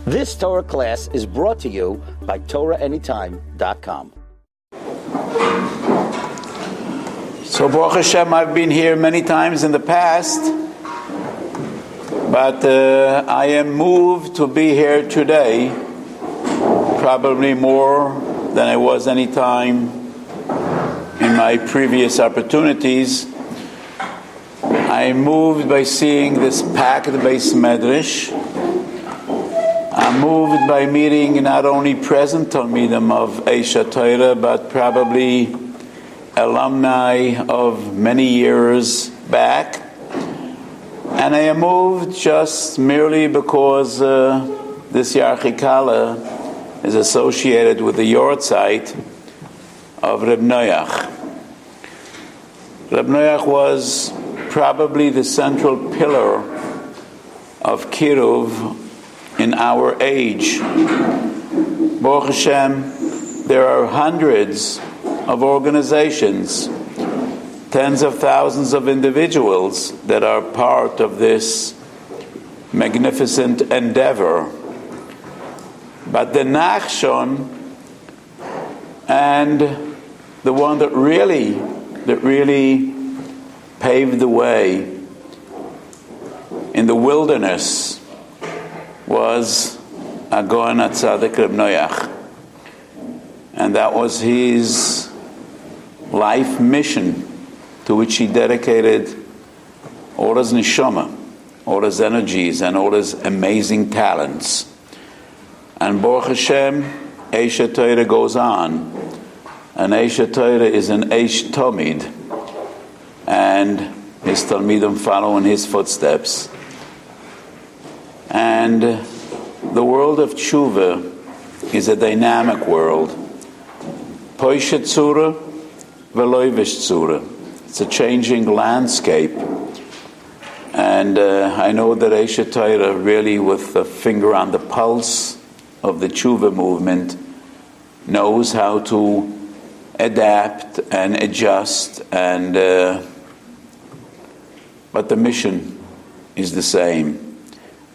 This Torah class is brought to you by TorahAnytime.com. So Baruch Hashem, I've been here many times in the past, but I am moved to be here today, probably more than I was any time in my previous opportunities. I am moved by seeing this packed base medrash. I'm moved by meeting not only present Talmidim of Aish Torah, but probably alumni of many years back. And I am moved just merely because this Yarchai Kallah is associated with the Yarchai of Rabbi. Rabbi was probably the central pillar of Kiruv in our age. Baruch Hashem, there are hundreds of organizations, tens of thousands of individuals that are part of this magnificent endeavor. But the Nachshon and the one that really paved the way in the wilderness was Agon HaTzadik Reb Noach. And that was his life mission, to which he dedicated all his neshama, all his energies, and all his amazing talents. And Baruch Hashem, Aish Torah goes on. And Aish Torah is an Aish Tomid. And his Talmidim follow in his footsteps. And the world of tshuva is a dynamic world. Poishet tzura, veloivish tzura. It's a changing landscape. And I know that Aish Torah really, with a finger on the pulse of the tshuva movement, knows how to adapt and adjust, and but the mission is the same.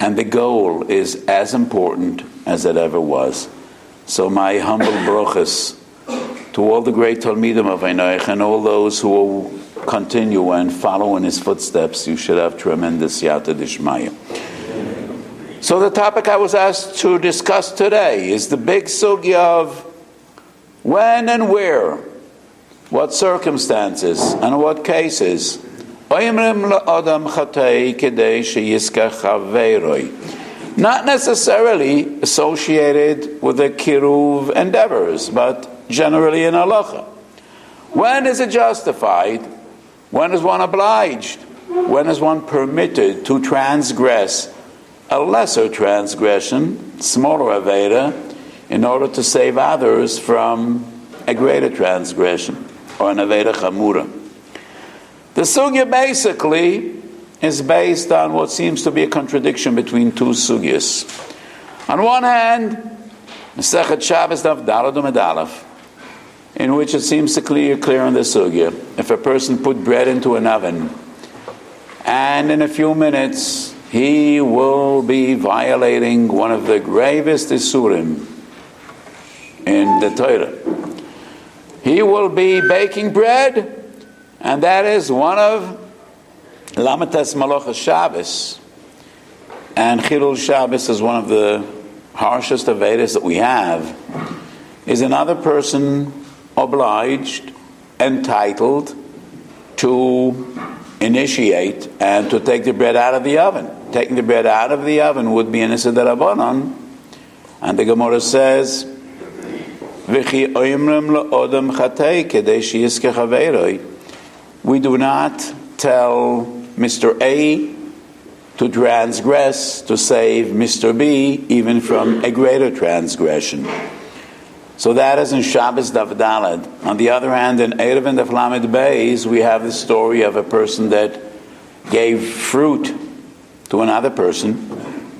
And the goal is as important as it ever was. So my humble brachas to all the great Talmidim of Einoich and all those who will continue and follow in his footsteps. You should have tremendous Yata Dishmaya. So the topic I was asked to discuss today is the big sugya of when and where, what circumstances, and what cases. Not necessarily associated with the kiruv endeavors, but generally in halacha. When is it justified? When is one obliged? When is one permitted to transgress a lesser transgression, smaller aveda, in order to save others from a greater transgression, or an aveda chamura? The sugya basically is based on what seems to be a contradiction between two sugyas. On one hand, Masechet Shabbos Daf Daled Amud Aleph, in which it seems to clear in the sugya, if a person put bread into an oven, and in a few minutes he will be violating one of the gravest isurim in the Torah. He will be baking bread, and that is one of Lamatas Malachas Shabbos. And Chilul Shabbos is one of the harshest avedas that we have. Is another person obliged, entitled to initiate and to take the bread out of the oven? Taking the bread out of the oven would be an Issa D'Rabbanan. And the Gemara says, V'chi oimrim le'odam chatei kedei sheyiskech haveiroi. We do not tell Mr. A to transgress to save Mr. B even from a greater transgression. So that is in Shabbos Daf Daled. On the other hand, in Erev and Daf Lamed Beis, we have the story of a person that gave fruit to another person,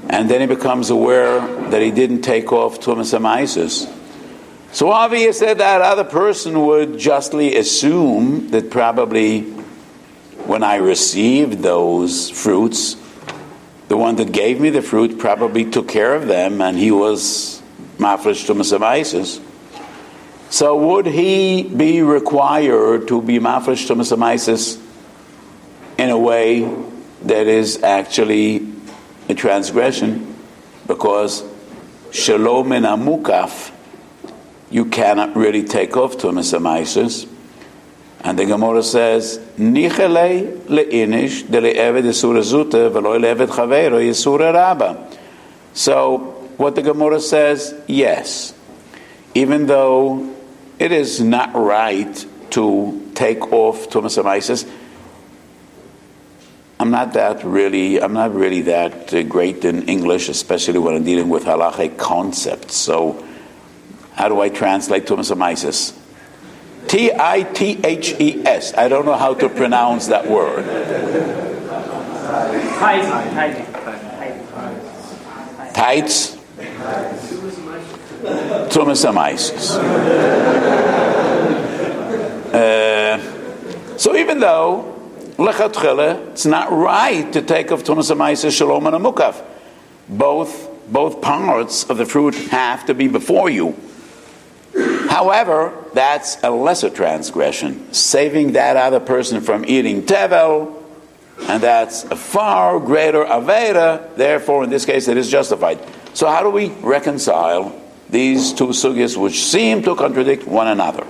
and then he becomes aware that he didn't take off Tumas HaMaisus. So obviously that other person would justly assume that probably when I received those fruits, the one that gave me the fruit probably took care of them, and he was mafresh tumas hamaisis. So would he be required to be mafresh tumas hamaisis in a way that is actually a transgression? Because shalom min amukaf, you cannot really take off tumas hamaisis. And the Gemara says, Nichelei le'inish de le'eved yisura zuta v'loi le'eved chaveiro yisura rabba. So, what the Gemara says, yes, even though it is not right to take off tumas hamaisis, I'm not really that great in English, especially when I'm dealing with halachic concepts. So, how do I translate tumas hamaisis? T-I-T-H-E-S. I don't know how to pronounce that word. Tights. Tumas hamaisis. So even though lechatchila, it's not right to take off tumas hamaisis shalom and amukaf. Both parts of the fruit have to be before you. However, that's a lesser transgression, saving that other person from eating tevel, and that's a far greater avera. Therefore, in this case, it is justified. So how do we reconcile these two sugyas which seem to contradict one another?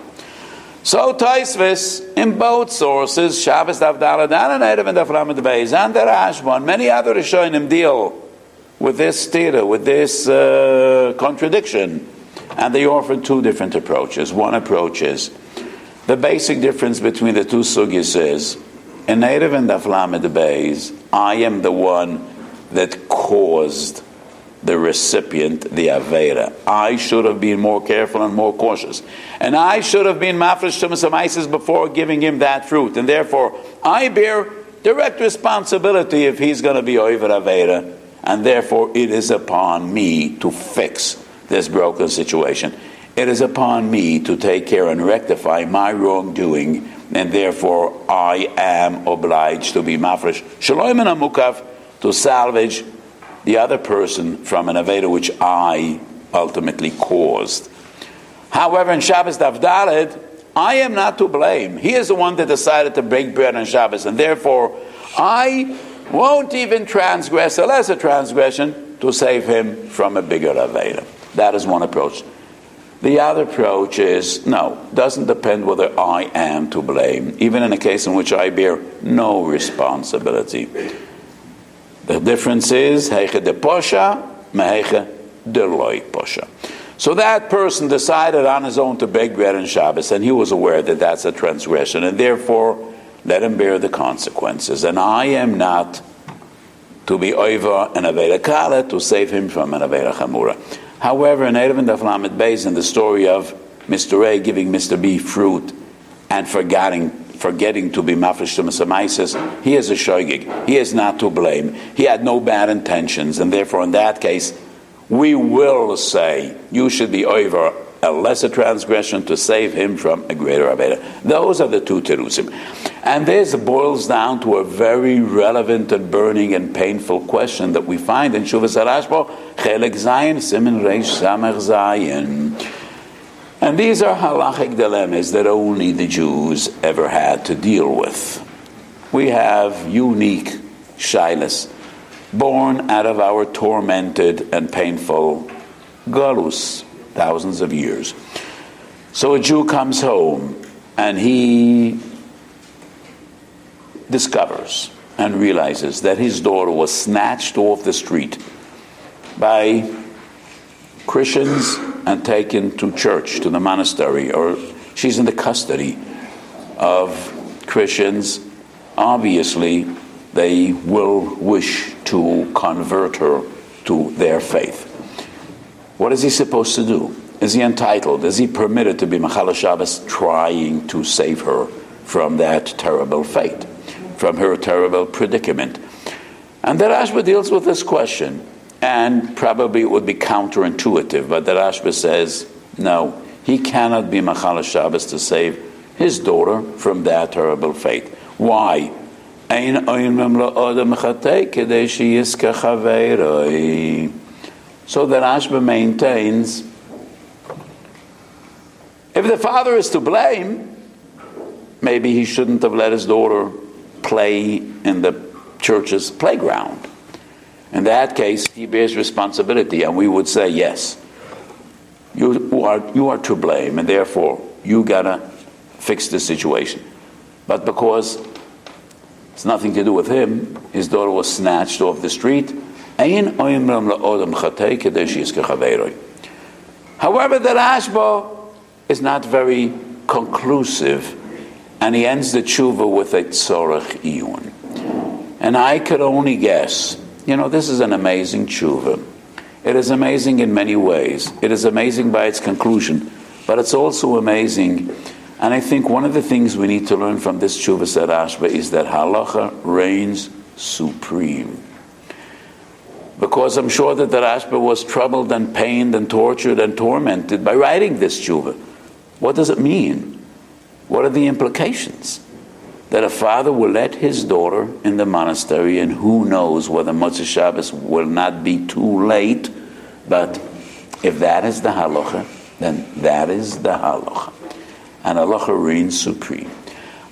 So Taisvis, in both sources, Shabbos Davdala, Dan and Erev and Daflam and Beis, and the Rashban, many other Rishonim deal with this stira, with this contradiction. And they offer two different approaches. One approach is, the basic difference between the two sugyas is, in Erev and Daflam and Beis, I am the one that caused the recipient the avera. I should have been more careful and more cautious. And I should have been mafresh tumas hamaisis before giving him that fruit. And therefore, I bear direct responsibility if he's going to be over avera. And therefore, it is upon me to fix this broken situation. It is upon me to take care and rectify my wrongdoing, and therefore I am obliged to be mafresh shalom and amukaf, to salvage the other person from an aveda which I ultimately caused. However, in Shabbos Davdaled, I am not to blame. He is the one that decided to break bread on Shabbos, and therefore I won't even transgress a lesser transgression to save him from a bigger aveda. That is one approach. The other approach is, no, doesn't depend whether I am to blame, even in a case in which I bear no responsibility. The difference is, heiche de posha, meheiche de loy posha. So that person decided on his own to bake bread on Shabbos, and he was aware that that's a transgression, and therefore let him bear the consequences. And I am not to be over an aveda Kallah to save him from an aveda chamura. However, in Erev and Daflam and Beis, in the story of Mr. A giving Mr. B fruit and forgetting to be mafresh tumas hamaisis, he is a shoygig. He is not to blame. He had no bad intentions, and therefore in that case, we will say you should be over a lesser transgression to save him from a greater aveda. Those are the two terusim. And this boils down to a very relevant and burning and painful question that we find in Shuvas HaRashba, Chelek Zayin, Siman Reish Samech Zayin. And these are halachic dilemmas that only the Jews ever had to deal with. We have unique shaylas, born out of our tormented and painful galus, thousands of years. So a Jew comes home and he discovers and realizes that his daughter was snatched off the street by Christians and taken to church, to the monastery, or she's in the custody of Christians. Obviously, they will wish to convert her to their faith. What is he supposed to do? Is he entitled? Is he permitted to be Machal Shabbos trying to save her from that terrible fate, from her terrible predicament? And the Rashba deals with this question, and probably it would be counterintuitive, but the Rashba says, no, he cannot be Machal Shabbos to save his daughter from that terrible fate. Why? Ein oimem la'odam chatei kedei sheyiska chaveiroi. So the Rashba maintains, if the father is to blame, maybe he shouldn't have let his daughter play in the church's playground. In that case, he bears responsibility, and we would say, yes, you are to blame, and therefore you gotta fix the situation. But because it's nothing to do with him, his daughter was snatched off the street. However, the Rashba is not very conclusive, and he ends the tshuva with a tzorech iyun. And I could only guess, this is an amazing tshuva. It is amazing in many ways. It is amazing by its conclusion, but it's also amazing. And I think one of the things we need to learn from this tshuva said Rashba is that halacha reigns supreme. Because I'm sure that the Rashba was troubled and pained and tortured and tormented by writing this tshuva. What does it mean? What are the implications? That a father will let his daughter in the monastery, and who knows whether Motzei Shabbos will not be too late, but if that is the halacha, then that is the halacha. And halacha reigns supreme.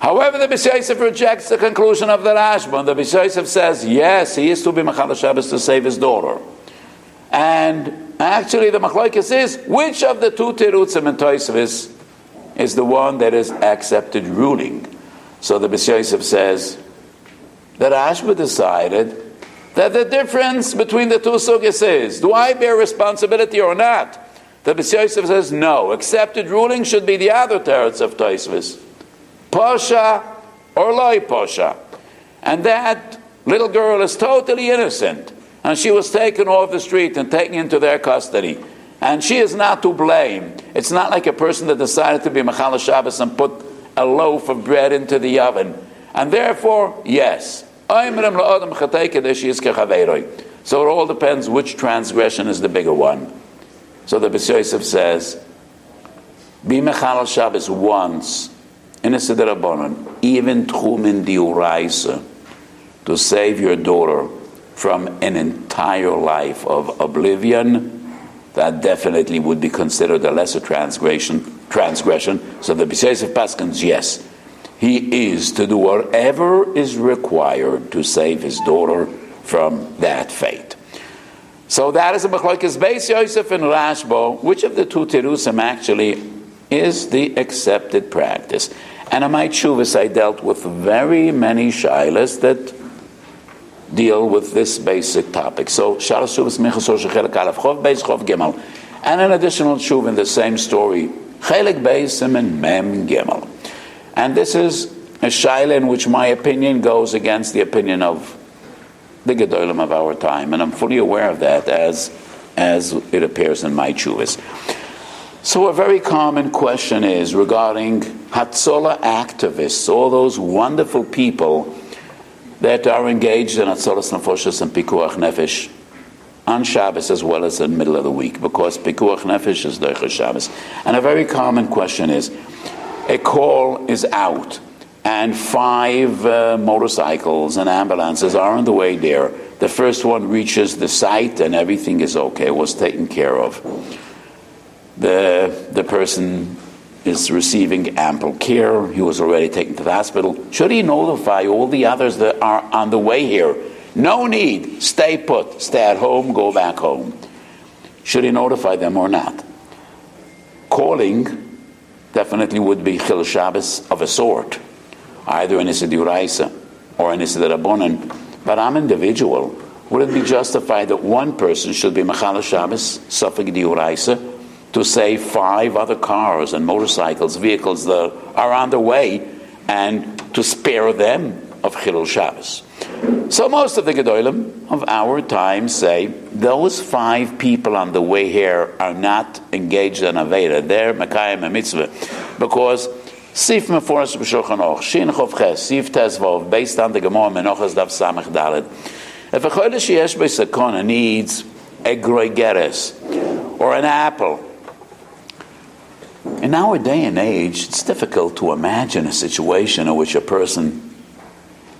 However, the Beis Yosef rejects the conclusion of the Rashba, and the Beis Yosef says, yes, he is to be Mechal Shabbos to save his daughter. And actually the machlokes is, which of the two terutzim and Tosfos is the one that is accepted ruling? So the Beis Yosef says, that Rashba decided that the difference between the two sugyas is, do I bear responsibility or not? The Beis Yosef says, no, accepted ruling should be the other teretz of Tosfos. Posha or loy posha. And that little girl is totally innocent. And she was taken off the street and taken into their custody. And she is not to blame. It's not like a person that decided to be Mechal Shabbos and put a loaf of bread into the oven. And therefore, yes. So it all depends which transgression is the bigger one. So the Beis Yosef says, be Mechal Shabbos once, in a Seder Rabbanan, even Tchumin Diuraisa, to save your daughter from an entire life of oblivion, that definitely would be considered a lesser transgression. So the Beis Yosef paskins, yes, he is to do whatever is required to save his daughter from that fate. So that is a machlokes Beis Yosef and Rashba, which of the two terusim actually is the accepted practice. And in my tshuvas I dealt with very many shaylas that deal with this basic topic. So Shalos Tshuvas Minchas Osher Chelek Aleph Chov Beis Chov Gimel, and an additional tshuva in the same story, Chelek Beis and Mem Gimel. And this is a shayla in which my opinion goes against the opinion of the Gedolim of our time, and I'm fully aware of that as it appears in my tshuvas. So a very common question is regarding Hatzolah activists, all those wonderful people that are engaged in Hatzolas Nefoshes and Pikuach Nefesh on Shabbos as well as in the middle of the week, because Pikuach Nefesh is Doicha Shabbos. And a very common question is, a call is out, and 5 motorcycles and ambulances are on the way there. The first one reaches the site and everything is okay, was taken care of. The person is receiving ample care. He was already taken to the hospital. Should he notify all the others that are on the way here? No need. Stay put. Stay at home. Go back home. Should he notify them or not? Calling definitely would be Chil Shabbos of a sort, either in Issa D'Uraisa or in Issa D'Rabbanan. But I'm individual. Would it be justified that one person should be Mechal Shabbos, Safek D'Uraisa, to save 5 other cars and motorcycles, vehicles that are on the way, and to spare them of Chilul Shabbos? So most of the Gedolim of our time say those 5 people on the way here are not engaged in Aveda. They're Mekayim a mitzvah. Because Sif Meforas B'Shulchan Aruch, Shin Chov Ches, Sif Tezvov, based on the Gemara Menochas Dav Samach Daled, if a Chodesh Yesh B'Sakona needs a groigeres or an apple, in our day and age, it's difficult to imagine a situation in which a person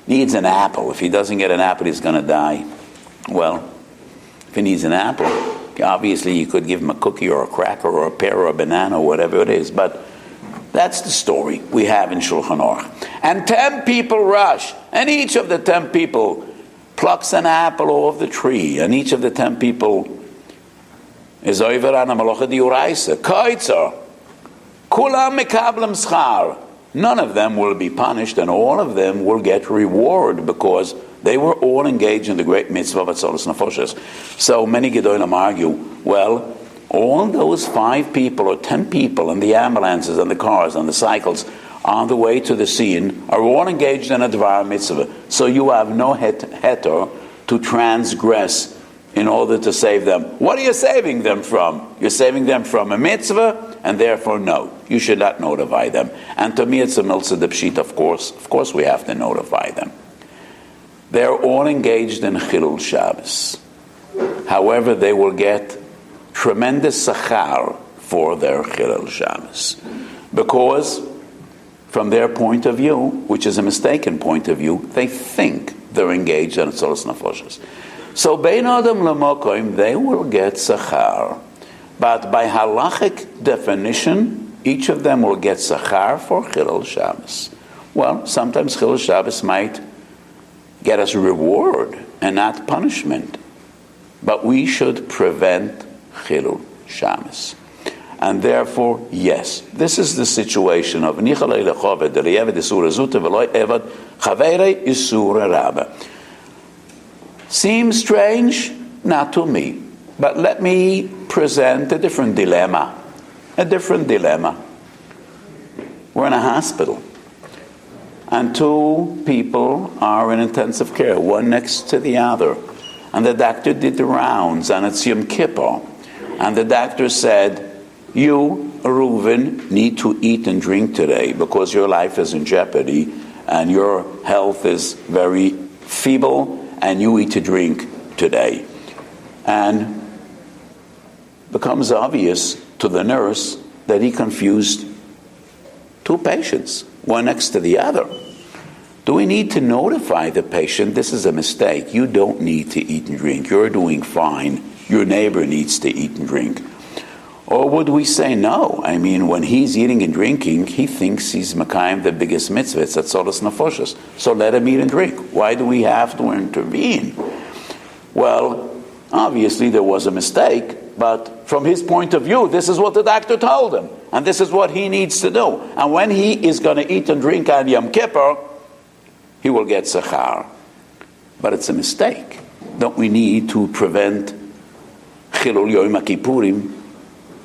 needs an apple. If he doesn't get an apple, he's going to die. Well, if he needs an apple, obviously you could give him a cookie or a cracker or a pear or a banana or whatever it is. But that's the story we have in Shulchan Aruch. And 10 people rush, and each of the 10 people plucks an apple off the tree, and each of the 10 people is over on a malacha diuraisa. Kaitzer, kulam mekablam schar. None of them will be punished, and all of them will get reward because they were all engaged in the great mitzvah of Atzolas Nefoshes. So many Gedolim argue, well, all those 5 people or 10 people in the ambulances and the cars and the cycles on the way to the scene are all engaged in a Dvar mitzvah. So you have no heter to transgress in order to save them. What are you saving them from? You're saving them from a mitzvah, and therefore no, you should not notify them. And to me it's a milsa de pshit, of course we have to notify them. They're all engaged in Chilul Shabbos. However, they will get tremendous sachar for their Chilul Shabbos. Because from their point of view, which is a mistaken point of view, they think they're engaged in Atzolas Nefoshes. So Bein Adam L'Mokoim, they will get sachar. But by halachic definition, each of them will get sachar for Chilul Shabbos. Well, sometimes Chilul Shabbos might get us reward and not punishment. But we should prevent Chilul Shabbos. And therefore, yes, this is the situation of Nichalei Lechoved, Eliyevet Isura Zuta, Veloy Evad, Chaveirei Isura Rabba. Seems strange? Not to me. But let me present a different dilemma. We're in a hospital. And 2 people are in intensive care, one next to the other. And the doctor did the rounds, and it's Yom Kippur. And the doctor said, you, Reuven, need to eat and drink today because your life is in jeopardy and your health is very feeble, and you eat to drink today. And becomes obvious to the nurse that he confused 2 patients, one next to the other. Do we need to notify the patient, this is a mistake, you don't need to eat and drink, you're doing fine, your neighbor needs to eat and drink? Or would we say no? I mean, when he's eating and drinking, he thinks he's Makayim the biggest mitzvah, it's Atzolas Nefoshes, so let him eat and drink. Why do we have to intervene? Well, obviously there was a mistake, but from his point of view, this is what the doctor told him, and this is what he needs to do. And when he is going to eat and drink on Yom Kippur, he will get sachar. But it's a mistake. Don't we need to prevent Chilul Yom Kippurim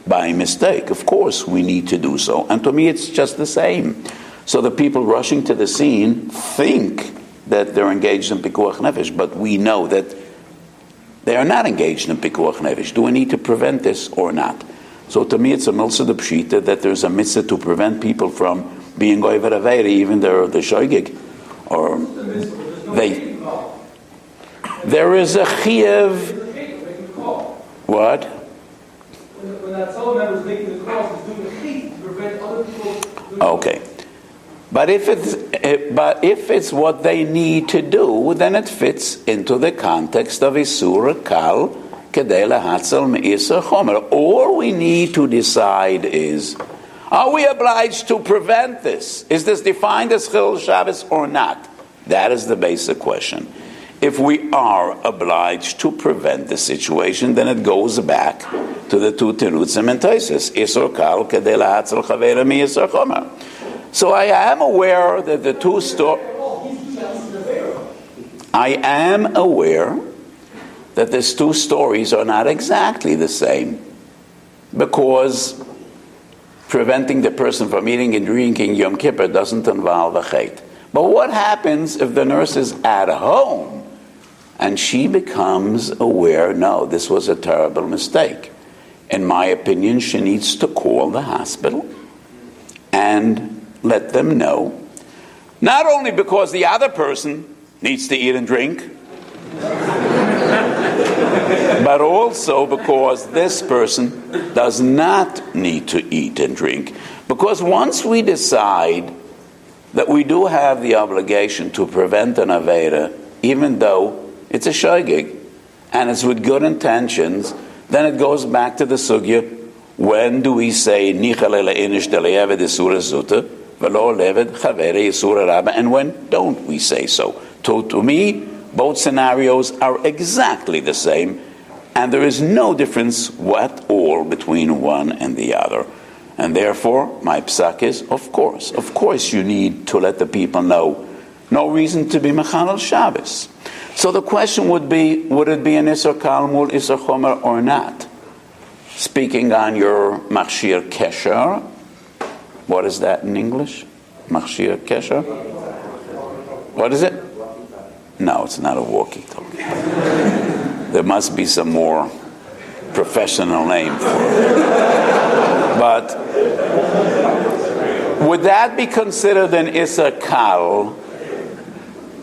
by mistake? Of course we need to do so. And to me it's just the same. So the people rushing to the scene think that they're engaged in Pikuach Nefesh, but we know that they are not engaged in Pikuach Nefesh. Do we need to prevent this or not? So to me it's a milsa de pshita that there's a mitzvah to prevent people from being goyver averi, even they're the shoygig. Or there is a chiyuv. What? When that soul member is making the cross, is doing the chit to prevent other people. Okay, but if it's what they need to do, then it fits into the context of Isur Kal Kedei Lahatzel Me'isur Chomer. All we need to decide is, are we obliged to prevent this? Is this defined as Chilul Shabbos or not? That is the basic question. If we are obliged to prevent the situation, then it goes back to the 2 Terutzim and Taisis. Isur Kal Kedei Lahatzel Chaveira Me'isur Chomer. So I am aware that the 2 stories. I am aware that these 2 stories are not exactly the same, because preventing the person from eating and drinking Yom Kippur doesn't involve a chet. But what happens if the nurse is at home and she becomes aware, no, this was a terrible mistake? In my opinion, she needs to call the hospital and let them know, not only because the other person needs to eat and drink, but also because this person does not need to eat and drink. Because once we decide that we do have the obligation to prevent an Avera, even though it's a shogeg, and it's with good intentions. Then it goes back to the sugya, when do we say, and when don't we say so? To me, both scenarios are exactly the same, and there is no difference at all between one and the other. And therefore, my psak is, of course you need to let the people know. No reason to be mechanal Shabbos. So the question would be, would it be an Isser Kalmul, Isser Chomer, or not? Speaking on your Machshir Kesher, what is that in English? Machshir Kesher? What is it? No, it's not a walkie-talkie. There must be some more professional name for it. But would that be considered an Isser Kal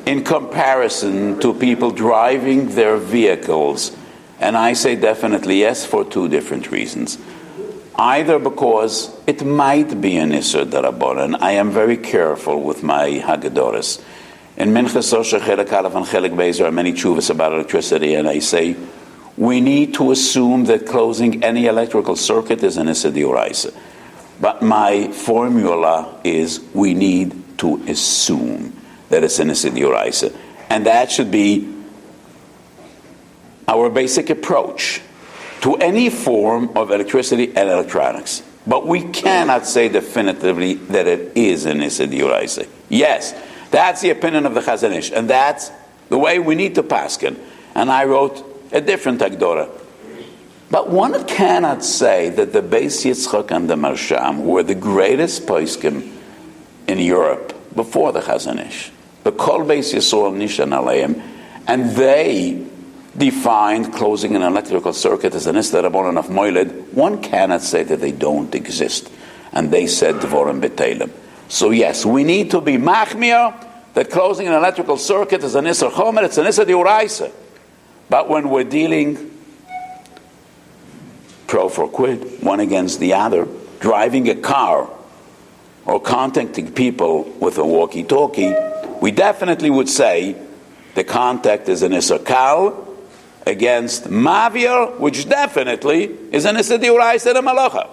in comparison to people driving their vehicles? And I say definitely yes, for two different reasons. Either because it might be an Isser Darabonan. I am very careful with my Haggadoros. In Minchas Osher Chelek Aleph and Chelek Beis there are many tshuvas about electricity, and I say we need to assume that closing any electrical circuit is an Isser D'Oraisa. But my formula is we need to assume that it's an Isser D'Oraisa. And that should be our basic approach to any form of electricity and electronics. But we cannot say definitively that it is an Isser D'Oraisa. Yes, that's the opinion of the Chazon Ish, and that's the way we need to paskin. And I wrote a different Agdora. But one cannot say that the Beis Yitzchak and the Marsham were the greatest poskim in Europe before the Chazon Ish. The Kol Beis Yisrael Nishan Aleim, and they defined closing an electrical circuit as an Isser Rabbanan of Moiled. One cannot say that they don't exist. And they said Dvorim B'Teilim. So yes, we need to be machmir that closing an electrical circuit is an Isser Chomer, it's an Isser D'Oraisa. But when we're dealing pro for quid, one against the other, driving a car or contacting people with a walkie-talkie, we definitely would say the contact is an Isser Kal against Mavir, which definitely is an Isser D'Oraisa and a Malacha.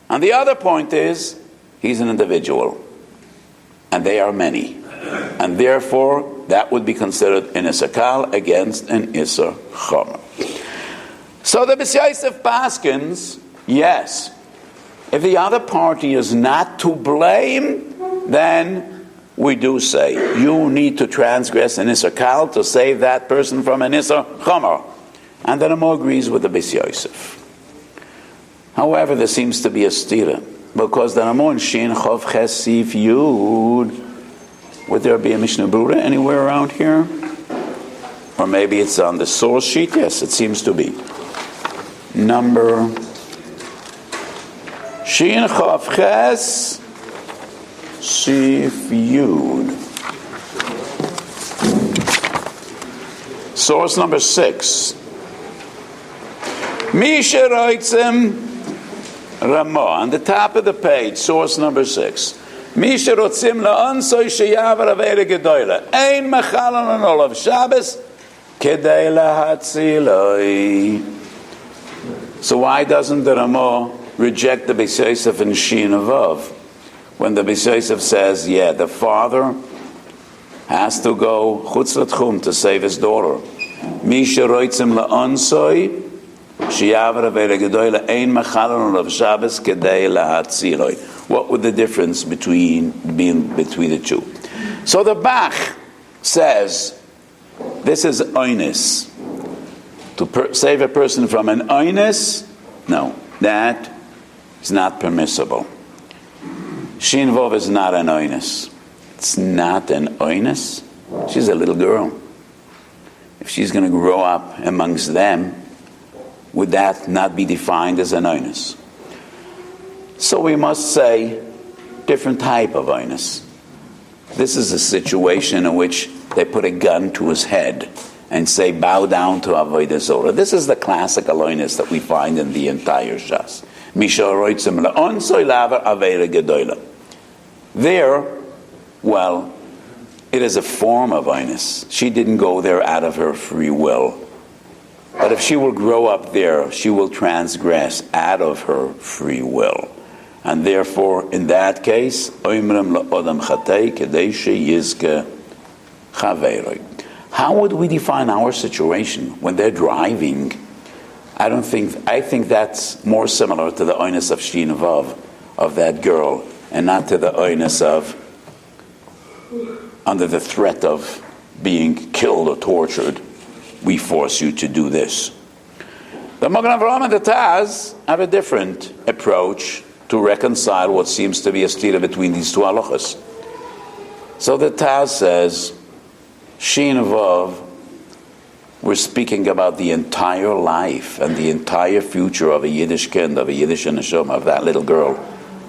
And the other point is, he's an individual. And they are many. And therefore, that would be considered an Isser Kal against an Isser Chomer. So the Beis Yosef paskins, yes. If the other party is not to blame, then we do say, you need to transgress an Isser Kal to save that person from an Isser Chomer. And the Ramo agrees with the Beis Yosef. However, there seems to be a stira. Because the Ramo in Shin Chov Chesif Yud, would there be a Mishnah Berurah anywhere around here? Or maybe it's on the source sheet? Yes, it seems to be. Number Shin Chov Ches Sif Yud. Source number 6. Misha Roitzim Ramo, on the top of the page, source number 6. Misha rotzim la'ansoy sheyavar avera gedoyla. Ein mechalan on olav Shabbos kedei lahatziloi. So why doesn't the Ramo reject the Beis Yosef and Shin Vav? When the Beis Yosef says, yeah, the father has to go chutz l'tchum to save his daughter. Misha rotzim la'ansoy what would the difference between the two? So the Bach says this is oinus. To save a person from an oinus, no, that is not permissible. Shin Vov is not an oinus. It's not an oinus. She's a little girl. If she's going to grow up amongst them, would that not be defined as an onus? So we must say different type of onus. This is a situation in which they put a gun to his head and say, bow down to Avodah Zorah. This is the classical onus that we find in the entire Shas. Misha roitzim la'onsoy laver avera gedoyla. There, Well, it is a form of Einus. She didn't go there out of her free will. But if she will grow up there, she will transgress out of her free will. And therefore, in that case, how would we define our situation when they're driving? I think that's more similar to the Einus of Shin Vav, of that girl, and not to the Einus of under the threat of being killed or tortured, we force you to do this. The Magen Avraham and the Taz have a different approach to reconcile what seems to be a stira between these two halachas. So the Taz says, Shin Vav, we're speaking about the entire life and the entire future of a Yiddish kind, of a Yiddish neshama, of that little girl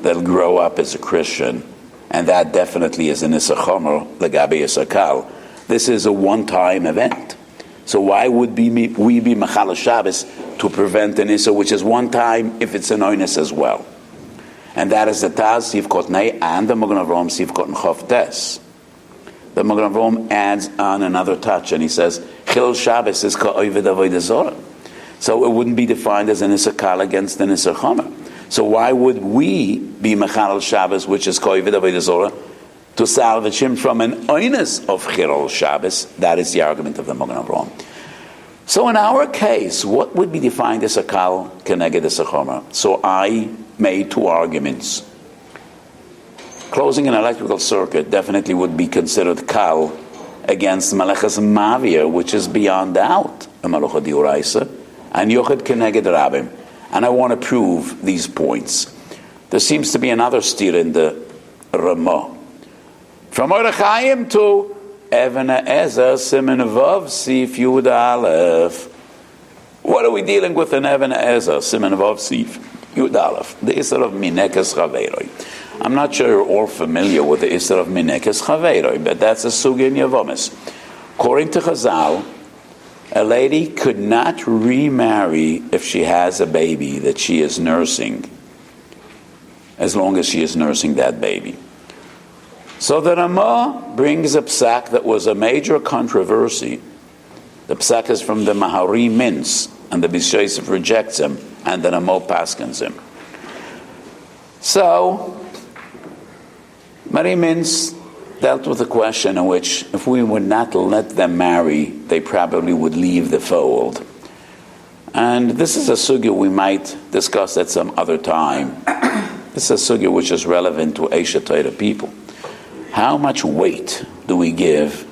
that'll grow up as a Christian. And that definitely is an Issa Chomer, Legabe Issa Kal. This is a one-time event. So why would we be Machal Shabbos to prevent an Issa, which is one time if it's an Oinus as well? And that is the Taz, Sivkot Nei, and the Magen Avraham, Sivkot Nchof Tes. The Magen Avraham adds on another touch, and he says, Chil Shabbos is Ka'ovid Avodah Zorah. So it wouldn't be defined as an Issa Kal against an Issa Chomer. So why would we be Mechal Shabbos, which is Koivid Avodah Zorah, to salvage him from an Oinus of Chirol Shabbos? That is the argument of the Magen Avraham. So in our case, what would be defined as a Kal Keneged as a Chomer? So I made two arguments. Closing an electrical circuit definitely would be considered Kal against Malachas Mavir, which is beyond doubt a Malacha Diuraisa, and Yochid Keneged Rabbim. And I want to prove these points. There seems to be another steer in the Ramah. From Orachayim to Even Ezer, Simen Vav, Sif Yud Aleph. What are we dealing with in Even Ezer, Simen Vav, Sif Yud Aleph? The Isser of Minekes Chaveroi. I'm not sure you're all familiar with the Isser of Minekes Chaveroi, but that's a Sugi in Yavomis. According to Chazal, a lady could not remarry if she has a baby that she is nursing, as long as she is nursing that baby. So the Ramah brings a psak that was a major controversy. The psak is from the Mahari Mintz, and the Bishaysev rejects him, and the Ramah paskins him. So, Mahari Mintz dealt with a question in which, if we would not let them marry, they probably would leave the fold. And this is a sugya we might discuss at some other time. This is a sugya which is relevant to Aish Torah people. How much weight do we give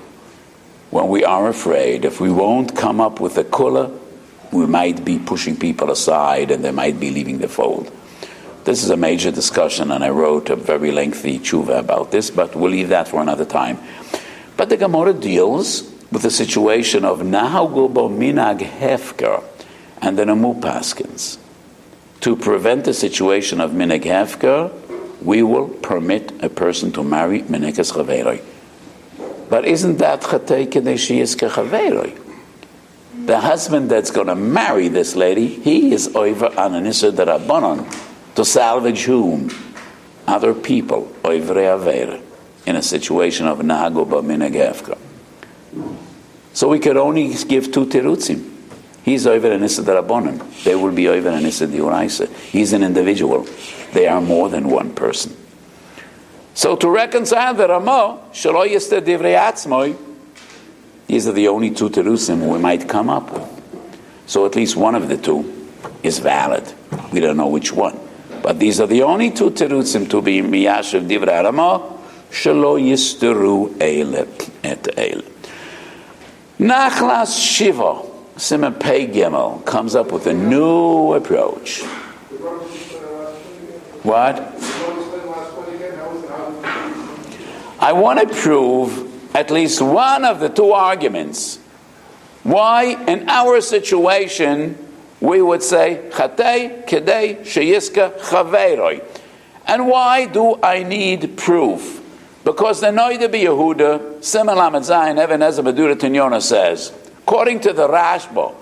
when we are afraid if we won't come up with a Kallah, we might be pushing people aside and they might be leaving the fold? This is a major discussion, and I wrote a very lengthy tshuva about this, but we'll leave that for another time. But the Gemara deals with the situation of Nahagu bo minag hefker and the Namu paskins. To prevent the situation of minag hefker, we will permit a person to marry minekes chaveroi. But isn't that chatei kedei sheyis kechaveroi? The husband that's going to marry this lady, he is over an anisa derabanan, to salvage whom? Other people, oivrei avera, in a situation of nahago b'minag hefker. So we could only give two terutzim. He's over an issa derabanan. They will be over an issa diuraisa. He's an individual. They are more than one person. So to reconcile the Ramah, shelo yisteh divrei atzmoi, these are the only two terutzim we might come up with. So at least one of the two is valid. We don't know which one. But these are the only two terutzim to be miyashiv divrei Ramah, shelo yisteru eile et eile. Nachlas Shiva, Siman Pei Gimel, comes up with a new approach. What? I want to prove at least one of the two arguments why in our situation we would say Chatei Kedei Sheyiska Chaveroi. And why do I need proof? Because the Noida B'Yehuda, Siman Lamed Zayin, Even Ezer B'Dura Tinyona says, according to the Rashba,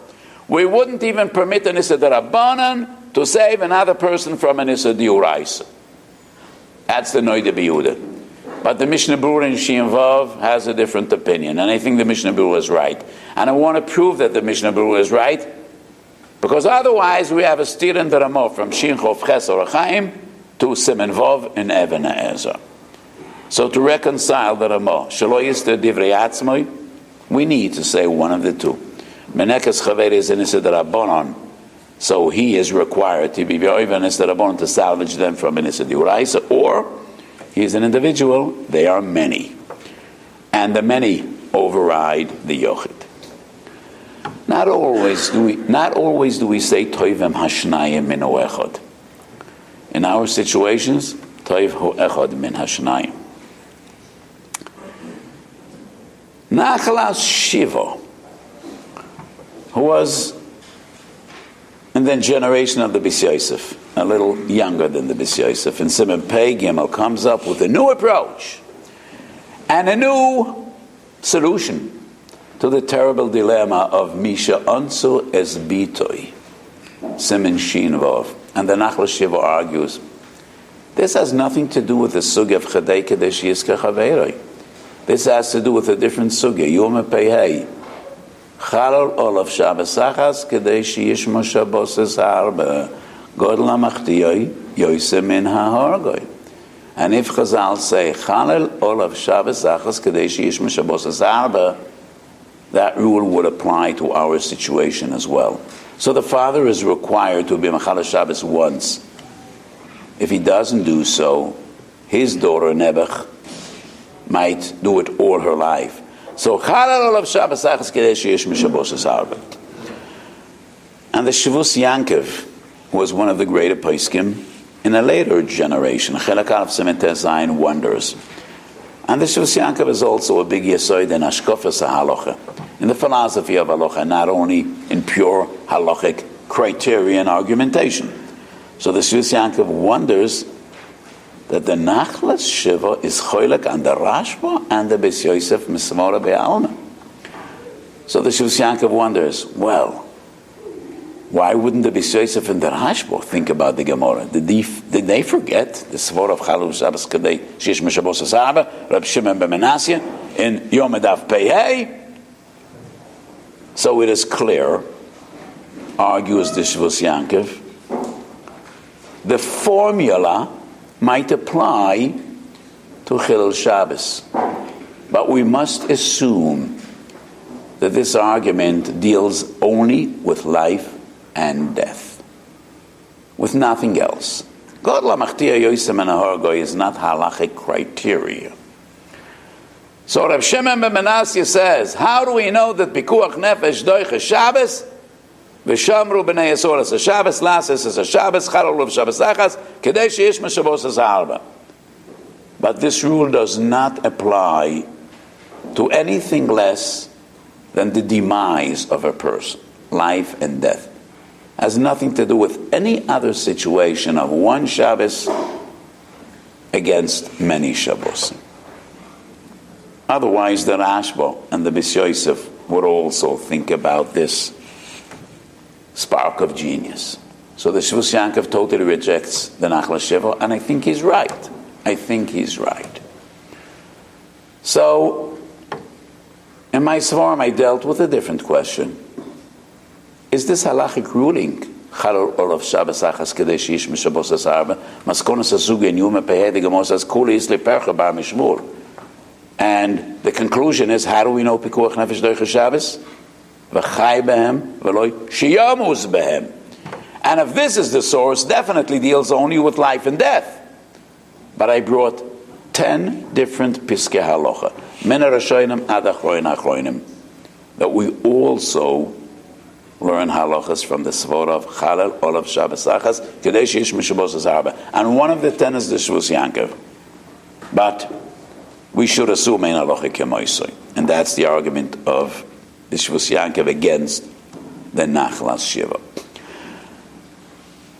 we wouldn't even permit an Issa D'Rabbanan to save another person from an Issa D'Uraisa. That's the Noida B'Yehuda. But the Mishnah Berurah in Shin Vav has a different opinion, and I think the Mishnah Berurah is right. And I want to prove that the Mishnah Berurah is right, because otherwise we have a steer in the Ramah from Shin Chov Ches or Chaim to Simen Vav in Even Ezer. So to reconcile the Ramah, Shelo Yister Divrei Atzmoi, we need to say one of the two. Menekes Chaver is in Ised Rabbanon, so he is required to be Be'oiven Ised Rabbanon to salvage them from an Ised Yuraisa, or he is an individual, they are many. And the many override the Yochid. Not always do we say Toivem Hashnayim min Echad. In our situations, Toiv hu Echad min Hashnayim. Nachlas Shiva, who was in the generation of the Bis Yosef, a little younger than the Bis Yosef, and Siman Pei Gimel comes up with a new approach and a new solution to the terrible dilemma of Misha Ansu es Bitoi, Siman Shin Vav. And the Nachlas Shiva argues, this has nothing to do with the sugya of Chadei Kadesh Yizka Chaveroi. This has to do with a different sugya. Yom Pei Chalal Olav Shabbos Achas Kadei Sheyishma Shabbos Harba Godel HaMachtiyoi Yosem Min HaHorgoi. And if Chazal say Chalal Olav Shabbos Achas Kadei Sheyishma Shabbos Harba, that rule would apply to our situation as well. So the father is required to be Machal Shabbos once. If he doesn't do so, his daughter Nebuch might do it all her life. So Chalal Olav Shabbos Achas Kadei Sheyishma Shabbos Harba. And the Shavus Yankov was one of the greater poskim in a later generation. Chelak Aleph Siman Tes Zayin wonders. And the Shavus Yankov is also a big yesoid in Ashkofas HaHalacha, in the philosophy of halacha, not only in pure halachic criteria and argumentation. So the Shavus Yankov wonders that the Nachlas Shiva is choilek on the Rashba and the Bis Yosef Mismora Be'alma. So the Shavus Yankov wonders, well, why wouldn't the Bis Yosef and the Rashba think about the Gemara? Did they forget the Svor of Chalul Shabbos Kadei Sheish Meshabos Asaba, Reb Shimon ben Menashe in Yom Adav Pei? So it is clear, argues the Shavus Yankov, the formula might apply to Chilul Shabbos, but we must assume that this argument deals only with life and death, with nothing else. God Lamachtia Yosem and Ahorgo is not halachic criteria. So Reb Shimon ben Menashe says, how do we know that Pikuach Nefesh Doicha Shabbos V'shamru b'nei Yisrael as a Shabbos, Lasis as a Shabbos, Chalul of Shabbos Achas, Kedei sheyesh Meshavos as Harba. But this rule does not apply to anything less than the demise of a person, life and death. Has nothing to do with any other situation of one Shabbos against many Shabbos. Otherwise, the Rashba and the Bis Yosef would also think about this spark of genius. So the Shavus Yankov totally rejects the Nachlas Shiva, and I think he's right. So, in my Svarim, I dealt with a different question. Is this halachic ruling, Chalul Olav Shabbos Achas Kadei Sheish Meshabos Asarba, Maskonos Azugi and Yuma Peheh, the Gemos as Kuli Isli Percha Bar Mishmur? And the conclusion is, how do we know Pikuach Nefesh Doicha Shabbos? V'chai behem, v'loi shiyamus behem. And if this is the source, definitely deals only with life and death. But I brought 10 different Piskei Halacha, Min HaRashonim ad Achroin Achroinim, that we also learn halachas from the Svor of Chalal Olav Shabbos Achas, Kedei Sheish Meshabos Harba. And one of the 10 is the Shavus Yankov. But we should assume ein halachic kemoisoi. And that's the argument of the Shavus Yankov against the Nachlas Shiva.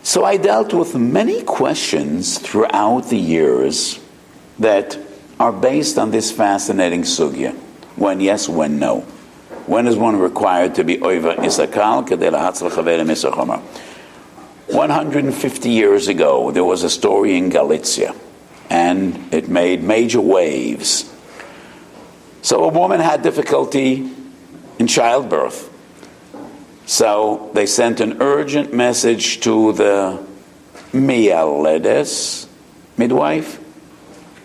So I dealt with many questions throughout the years that are based on this fascinating sugya. When yes, when no. When is one required to be oiva isakal kedei lahatzal chaverim isachomar? 150 years ago, there was a story in Galicia and it made major waves. So a woman had difficulty in childbirth. So they sent an urgent message to the Mialedes midwife.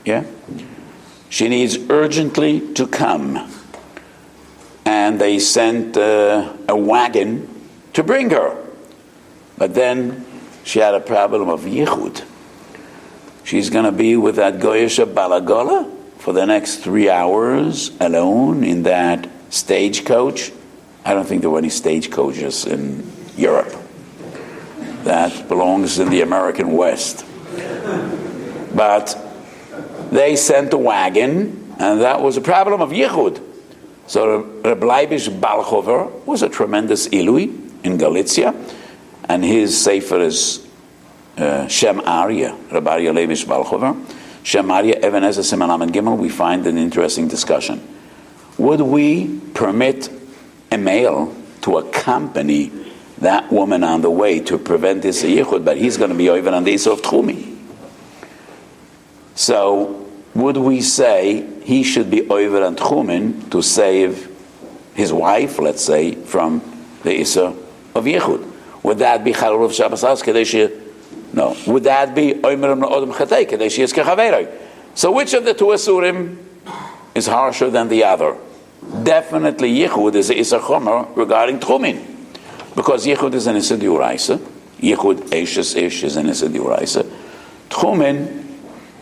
Yeah? She needs urgently to come. And they sent a wagon to bring her. But then she had a problem of yichud. She's going to be with that goyish balagola for the next 3 hours alone in that stagecoach. I don't think there were any stagecoaches in Europe. That belongs in the American West. But they sent a wagon, and that was a problem of yichud. So Rabbi Balchover was a tremendous Ilui in Galicia, and his sefer is Shem Arya, Rabbi Leibish Balchover. Shem Arya, Even Ezer Siman Lamed Gimel, we find an interesting discussion. Would we permit a male to accompany that woman on the way to prevent this yichud, but he's going to be over on the Isur of Tchumi? So, would we say he should be over on Tchumin to save his wife, let's say, from the Isur of yichud? Would that be Chalul of Shabbos House Kadesh? No. Would that be Oimerim Odom Chatei Kadesh Yizkechaveroi? So which of the two Asurim is harsher than the other? Definitely yichud is the Isur Chomer regarding Tchumin. Because yichud is an Isur D'Oraisa. Yichud Aish is an Isur D'Oraisa. Tchumin,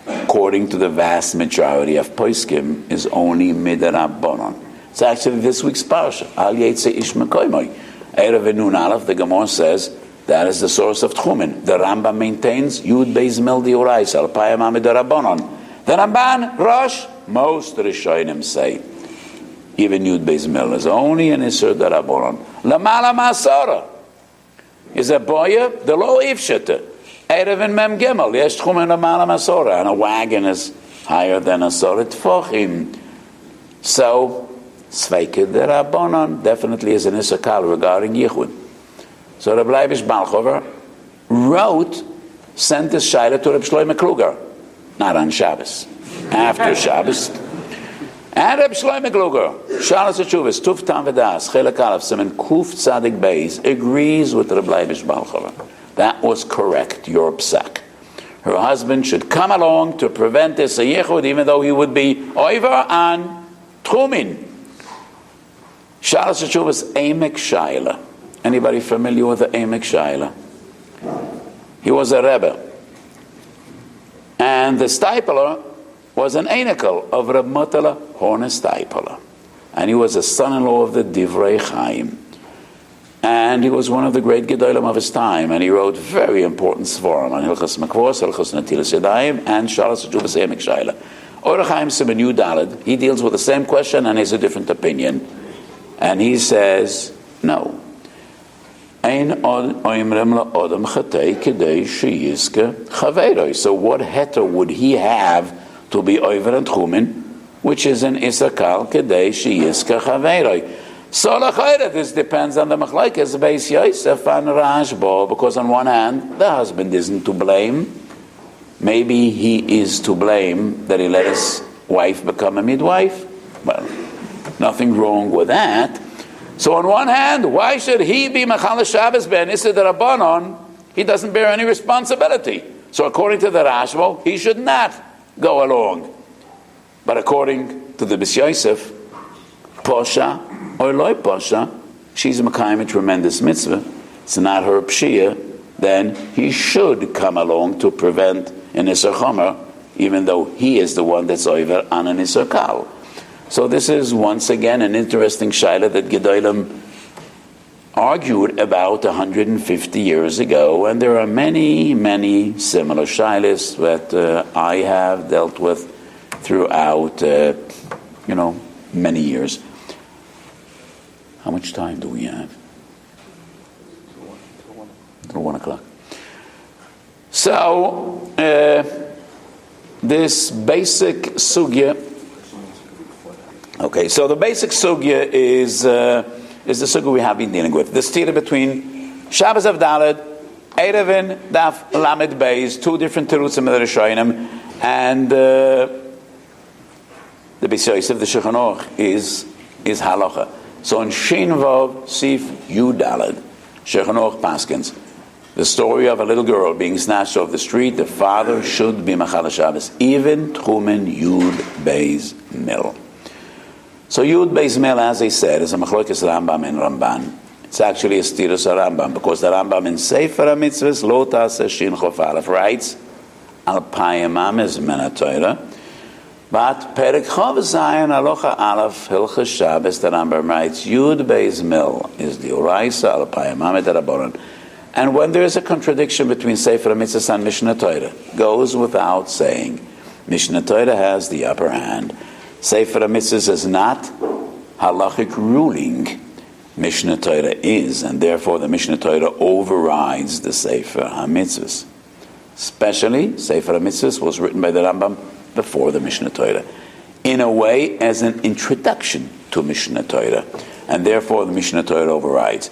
according to the vast majority of Poskim, is only Midrabanan. It's actually this week's parsha. Al Yetze Ish Mekoymoi. Erev Nun Aleph, the Gemara says, that is the source of Tchumin. The Rambam maintains Yud Beis Mil D'Oraisa, Al Payam Midrabanan. The Ramban, Rosh, most Rishonim say, even Yud Beis Mil is only an Isur D'Rabanan. Lamala Masora is a boya, the lo ifshete. Erev and Mem Gimel, yes, Tchumin Lamala Masora, and a wagon is higher than a Soret Tfochim. So, Sveike D'Rabanan definitely is an Isur Kal regarding Yichud. So Rabbi Leibish Balchover sent this Shaila to Rabbi Shlomo Kluger, not on Shabbos, after Shabbos. And Rabbi Shlomo Kluger, Shalas Teshuvos, Tuf Tam V'das, Chelek Aleph, Siman Kuf Tzadik Beis, agrees with Rabbi Leibish Balchover. That was correct, your psak. Her husband should come along to prevent this yichud, even though he would be over on Tchumin. Shalas Teshuvos, Emek Shaila. Anybody familiar with the Emek Shaila? He was a Rebbe. And the Stipler was an Einikel of Reb Motala Horne Stipler. And he was a son-in-law of the Divrei Chaim. And he was one of the great Gedolim of his time. And he wrote very important Svarim on Hilchas Makvos, Hilchas Natilas Yadayim, and Shalas Teshuvos Emek Shaila. Orach Chaim Siman Yud Daled, he deals with the same question and has a different opinion. And he says, no. So what heter would he have to be over and Tchumin, which is an Isakal Kedei Sheyizke Chaveroi? So this depends on the Machlekes Beis Yosef and Rashba, because on one hand, the husband isn't to blame. Maybe he is to blame that he let his wife become a midwife. Well, nothing wrong with that. So on one hand, why should he be Mechal Shabbos ben Isur D'Rabanan? He doesn't bear any responsibility. So according to the Rashba, he should not go along. But according to the Beis Yosef, Posha or Loi Posha, she's Mekayim a tremendous mitzvah. It's not her pshia. Then he should come along to prevent an Isur Chomer, even though he is the one that's over on an Isur Kal. So this is once again an interesting shaila that Gedolim argued about 150 years ago, and there are many, many similar shailas that I have dealt with throughout, many years. How much time do we have? Till 1 o'clock. So this basic sugya. Okay, so the basic sugya is the sugya we have been dealing with. The stira between Shabbos of Daled, Erevin, Daf, Lamed Beis, two different terutzim of the Rishonim, And the Beis Yosef, the Shulchan Aruch, is halacha. So in Shin Vav Sif Yudalad, Shulchan Aruch paskins, the story of a little girl being snatched off the street, the father should be Machal Shabbos, even Tchumen Yud Beis Mil. So Yud Beis Mil, as I said, is a Machlokes Rambam and Ramban. It's actually a Stiras Rambam, because the Rambam in Sefer HaMitzvahs, Lo Ta'aseh Shin Chof Aleph, writes, Al Payamam is Mena Torah, but Perek Chov Zayin Alocha Aleph Hilchas Shabbos, the Rambam writes, Yud Beis Mil is the Oraisa Al Payamam et Rabbanan. And when there is a contradiction between Sefer HaMitzvahs and Mishnah Torah, goes without saying, Mishnah Torah has the upper hand. Sefer HaMitzvahs is not halachic ruling. Mishnah Torah is, and therefore the Mishnah Torah overrides the Sefer HaMitzvahs. Especially, Sefer HaMitzvahs was written by the Rambam before the Mishnah Torah, in a way as an introduction to Mishnah Torah, and therefore the Mishnah Torah overrides.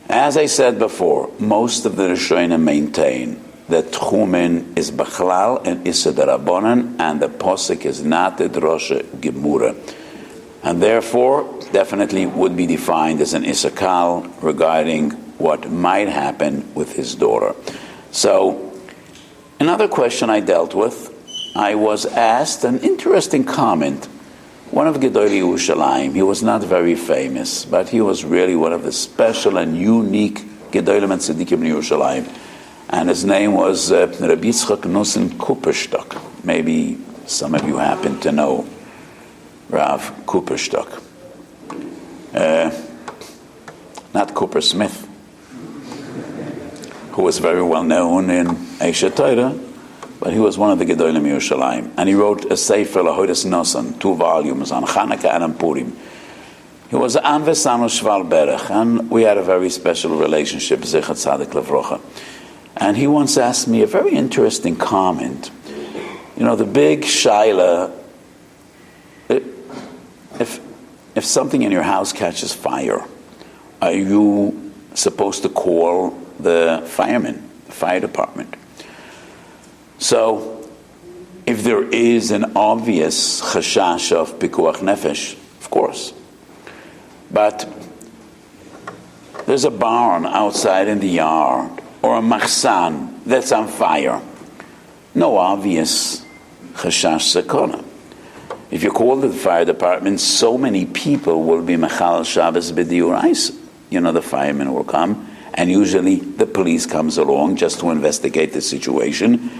As I said before, most of the Rishonim maintain that Tchumen is Bechlal and Issa D'Rabbanan, and the Posek is not the Drosha Gemura, and therefore definitely would be defined as an Issachal regarding what might happen with his daughter. So, another question I dealt with, I was asked an interesting comment. One of Gedolei Yerushalayim, he was not very famous, but he was really one of the special and unique Gedolim and Tzaddikim in Yerushalayim. And his name was Rabbi Yitzchak Nussen Kupperstock. Maybe some of you happen to know Rav Kupperstock. Not Cooper Smith, who was very well known in Aish Torah, but he was one of the Gedolim Yerushalayim. And he wrote a Sefer Lahodas Nosan, 2 volumes, on Chanukah and on Purim. He was an Vesano Shval Berech, and we had a very special relationship, Zechat Tzadik Levrocha. And he once asked me a very interesting comment. You know, the big shaila, if something in your house catches fire, are you supposed to call the firemen, the fire department? So, if there is an obvious chashash of pikuach nefesh, of course. But there's a barn outside in the yard, or a machsan that's on fire. No obvious chashash sakona. If you call the fire department, so many people will be machal Shabbos b'diurais. You know, the firemen will come, and usually the police comes along just to investigate the situation.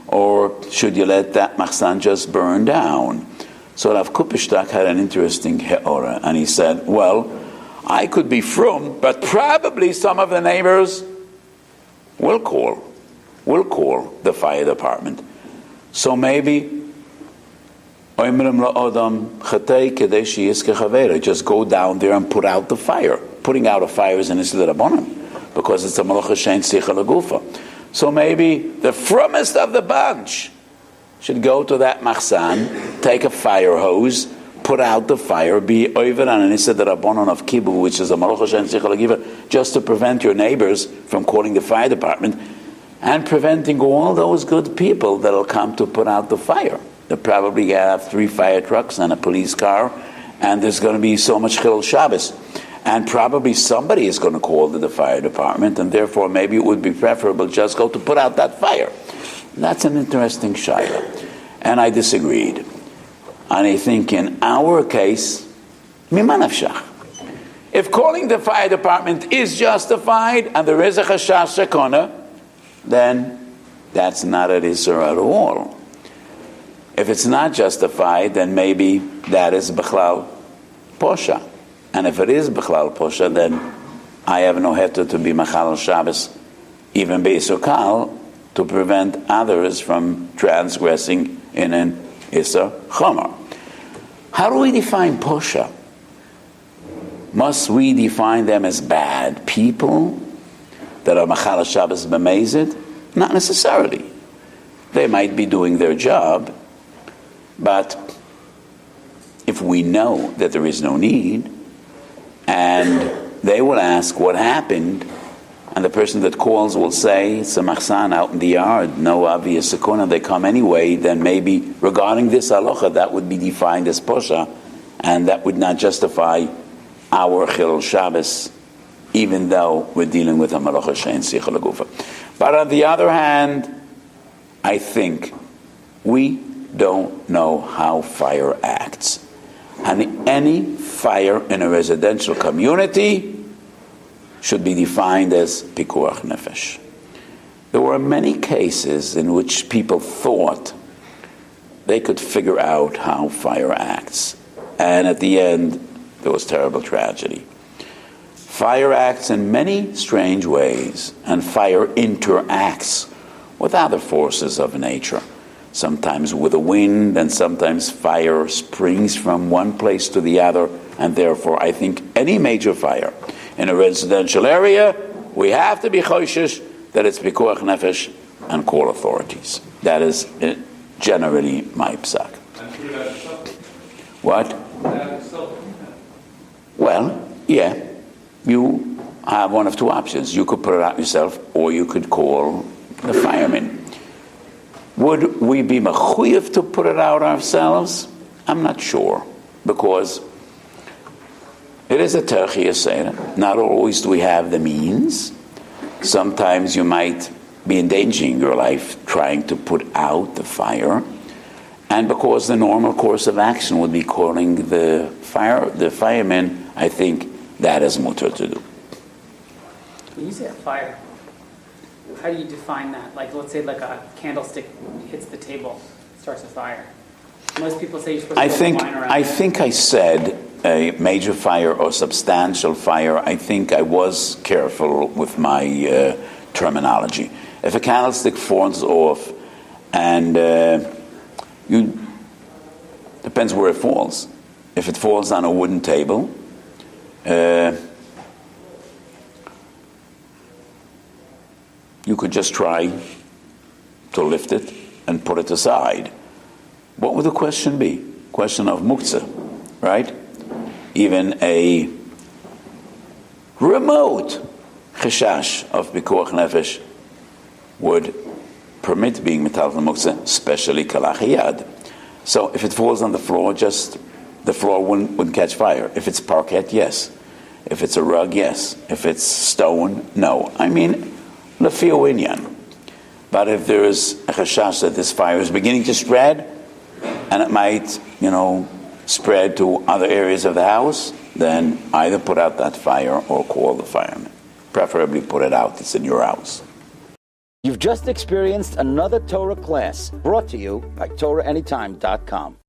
Or should you let that machsan just burn down? So Rav Kupperstock had an interesting heora, and he said, well, I could be frum, but probably some of the neighbors will call the fire department. So maybe just go down there and put out the fire. Putting out a fire is an issur d'Rabbanan, because it's a malacha shein sicha l'gufa. So maybe the frummest of the bunch should go to that machsan, take a fire hose, put out the fire, be over on an issur d'Rabbanan of kibu, which is a malacha shein sicha l'gufa, just to prevent your neighbors from calling the fire department and preventing all those good people that will come to put out the fire. They'll probably have 3 fire trucks and a police car, and there's going to be so much Chilul Shabbos. And probably somebody is going to call to the fire department, and therefore maybe it would be preferable just go to put out that fire. That's an interesting shaila. And I disagreed. And I think in our case, mima nafshach. If calling the fire department is justified, and there is a chashash sakona, then that's not a issur at all. If it's not justified, then maybe that is bechlal posha. And if it is bechlal posha, then I have no heter to be machal Shabbos, even beisukal, to prevent others from transgressing in an issur chomer. How do we define posha? Must we define them as bad people that are machal Shabbos b'mezid? Not necessarily. They might be doing their job, but if we know that there is no need, and they will ask what happened, and the person that calls will say, it's a machzan out in the yard, no obvious sekuna, they come anyway, then maybe regarding this halacha, that would be defined as posha, and that would not justify our chilul Shabbos, even though we're dealing with a malacha shein sichel gufa. But on the other hand, I think we don't know how fire acts. And any fire in a residential community should be defined as pikuach nefesh. There were many cases in which people thought they could figure out how fire acts. And at the end, there was terrible tragedy. Fire acts in many strange ways, and fire interacts with other forces of nature. Sometimes with the wind, and sometimes fire springs from one place to the other, and therefore I think any major fire in a residential area, we have to be choishish that it's pikuach nefesh and call authorities. That is generally my psak. What? Well, yeah. You have one of two options. You could put it out yourself, or you could call the firemen. Would we be mechuyev to put it out ourselves? I'm not sure, because it is a terchi yasera. Not always do we have the means. Sometimes you might be endangering your life trying to put out the fire, and because the normal course of action would be calling the firemen, I think that is mutter to do. When you say a fire, how do you define that? Like, let's say like a candlestick hits the table, starts a fire. Most people say you're supposed to hold the wine around. I think I said a major fire or substantial fire. I think I was careful with my terminology. If a candlestick falls off, and depends where it falls. If it falls on a wooden table, you could just try to lift it and put it aside. What would the question be? Question of muktzah, right? Even a remote cheshash of pikuach nefesh would permit being metal muktzah, especially kallah yad. So if it falls on the floor, just the floor wouldn't catch fire. If it's parquet, yes. If it's a rug, yes. If it's stone, no. I mean, lefi inyan. But if there is a chashash that this fire is beginning to spread, and it might, spread to other areas of the house, then either put out that fire or call the fireman. Preferably put it out. It's in your house. You've just experienced another Torah class brought to you by TorahAnytime.com.